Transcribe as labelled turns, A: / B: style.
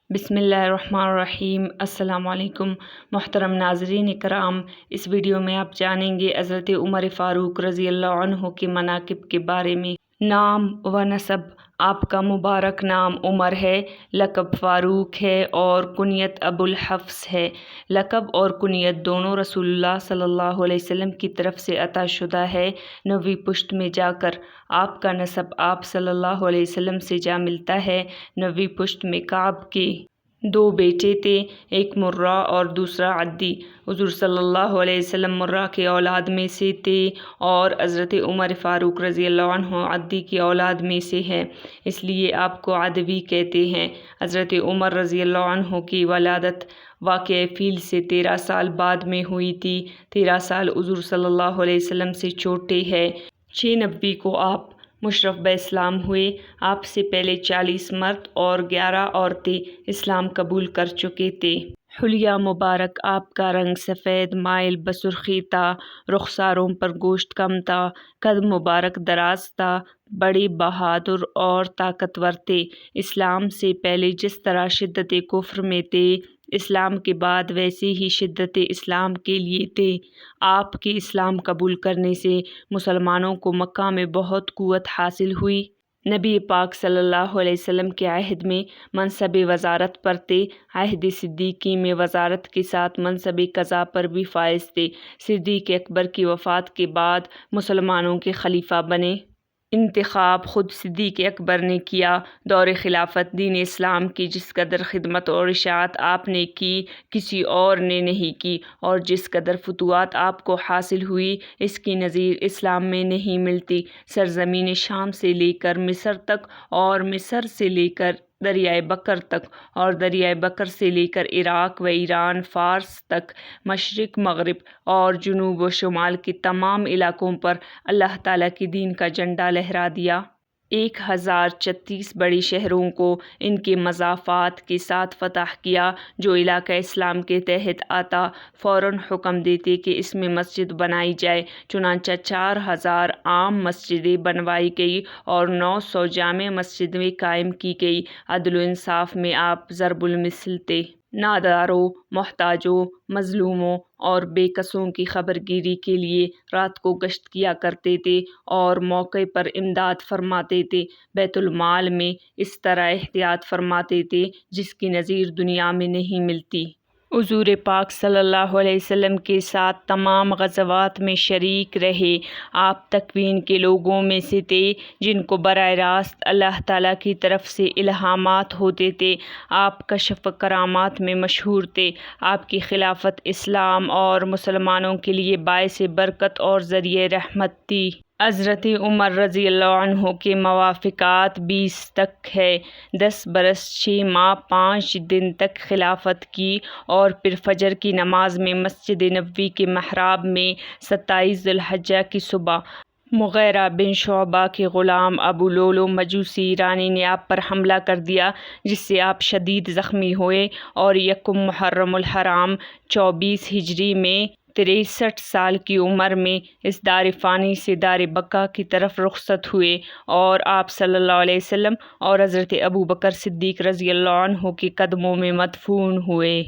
A: بسم اللہ الرحمن الرحیم۔ السلام علیکم محترم ناظرین کرام، اس ویڈیو میں آپ جانیں گے حضرت عمر فاروق رضی اللہ عنہ کے مناقب کے بارے میں۔ نام و نسب: آپ کا مبارک نام عمر ہے، لقب فاروق ہے اور کنیت ابو الحفص ہے۔ لقب اور کنیت دونوں رسول اللہ صلی اللہ علیہ وسلم کی طرف سے عطا شدہ ہے۔ 9ویں پشت میں جا کر آپ کا نسب آپ صلی اللہ علیہ وسلم سے جا ملتا ہے۔ 9ویں پشت میں کعب کے 2 بیٹے تھے، ایک مرہ اور دوسرا عدی۔ حضور صلی اللہ علیہ وسلم مرہ کی اولاد میں سے تھے اور حضرت عمر فاروق رضی اللہ عنہ عدی کی اولاد میں سے ہیں، اس لیے آپ کو عدوی کہتے ہیں۔ حضرت عمر رضی اللہ عنہ کی ولادت واقعہ فیل سے 13 سال بعد میں ہوئی تھی۔ 13 سال حضور صلی اللہ علیہ وسلم سے چھوٹے ہیں۔ 6 نومبر کو آپ مشرف بہ اسلام ہوئے۔ آپ سے پہلے 40 مرد اور 11 عورتیں اسلام قبول کر چکے تھے۔ حلیہ مبارک: آپ کا رنگ سفید مائل بسرخی تھا، رخساروں پر گوشت کم تھا، قد مبارک دراز تھا، بڑے بہادر اور طاقتور تھے۔ اسلام سے پہلے جس طرح شدت کفر میں تھے، اسلام کے بعد ویسے ہی شدت اسلام کے لیے تھے۔ آپ کے اسلام قبول کرنے سے مسلمانوں کو مکہ میں بہت قوت حاصل ہوئی۔ نبی پاک صلی اللہ علیہ وسلم کے عہد میں منصب وزارت پر تھے، عہد صدیقی میں وزارت کے ساتھ منصب قضا پر بھی فائز تھے۔ صدیق اکبر کی وفات کے بعد مسلمانوں کے خلیفہ بنے۔ انتخاب خود صدیق اکبر نے کیا۔ دور خلافت دین اسلام کی جس قدر خدمت اور اشاعت آپ نے کی، کسی اور نے نہیں کی، اور جس قدر فتوحات آپ کو حاصل ہوئی، اس کی نظیر اسلام میں نہیں ملتی۔ سرزمین شام سے لے کر مصر تک اور مصر سے لے کر دریائے بکر تک اور دریائے بکر سے لے کر عراق و ایران فارس تک، مشرق مغرب اور جنوب و شمال کے تمام علاقوں پر اللہ تعالیٰ کے دین کا جھنڈا لہرا دیا۔ 1036 بڑے شہروں کو ان کے مضافات کے ساتھ فتح کیا۔ جو علاقہ اسلام کے تحت آتا فوراً حکم دیتے کہ اس میں مسجد بنائی جائے، چنانچہ 4000 عام مسجدیں بنوائی گئی اور 900 جامع مسجدیں قائم کی گئی۔ عدل و انصاف میں آپ ضرب المثل تھے۔ ناداروں، محتاجوں، مظلوموں اور بے کسوں کی خبرگیری کے لیے رات کو گشت کیا کرتے تھے اور موقع پر امداد فرماتے تھے۔ بیت المال میں اس طرح احتیاط فرماتے تھے جس کی نظیر دنیا میں نہیں ملتی۔ حضور پاک صلی اللہ علیہ وسلم کے ساتھ تمام غزوات میں شریک رہے۔ آپ تکوین کے لوگوں میں سے تھے جن کو براہ راست اللہ تعالیٰ کی طرف سے الہامات ہوتے تھے۔ آپ کشف کرامات میں مشہور تھے۔ آپ کی خلافت اسلام اور مسلمانوں کے لیے باعث برکت اور ذریعہ رحمت تھی۔ حضرت عمر رضی اللہ عنہ کے موافقات 20 تک ہے۔ 10 برس 6 ماہ 5 دن تک خلافت کی اور پھر فجر کی نماز میں مسجد نبوی کے محراب میں 27 ذی الحجہ کی صبح مغیرہ بن شعبہ کے غلام ابو لؤلؤ مجوسی ایرانی نے آپ پر حملہ کر دیا، جس سے آپ شدید زخمی ہوئے اور 1 محرم الحرام 24 ہجری میں 63 سال کی عمر میں اس دار فانی سے دار بقا کی طرف رخصت ہوئے اور آپ صلی اللہ علیہ وسلم اور حضرت ابو بکر صدیق رضی اللہ عنہ کے قدموں میں مدفون ہوئے۔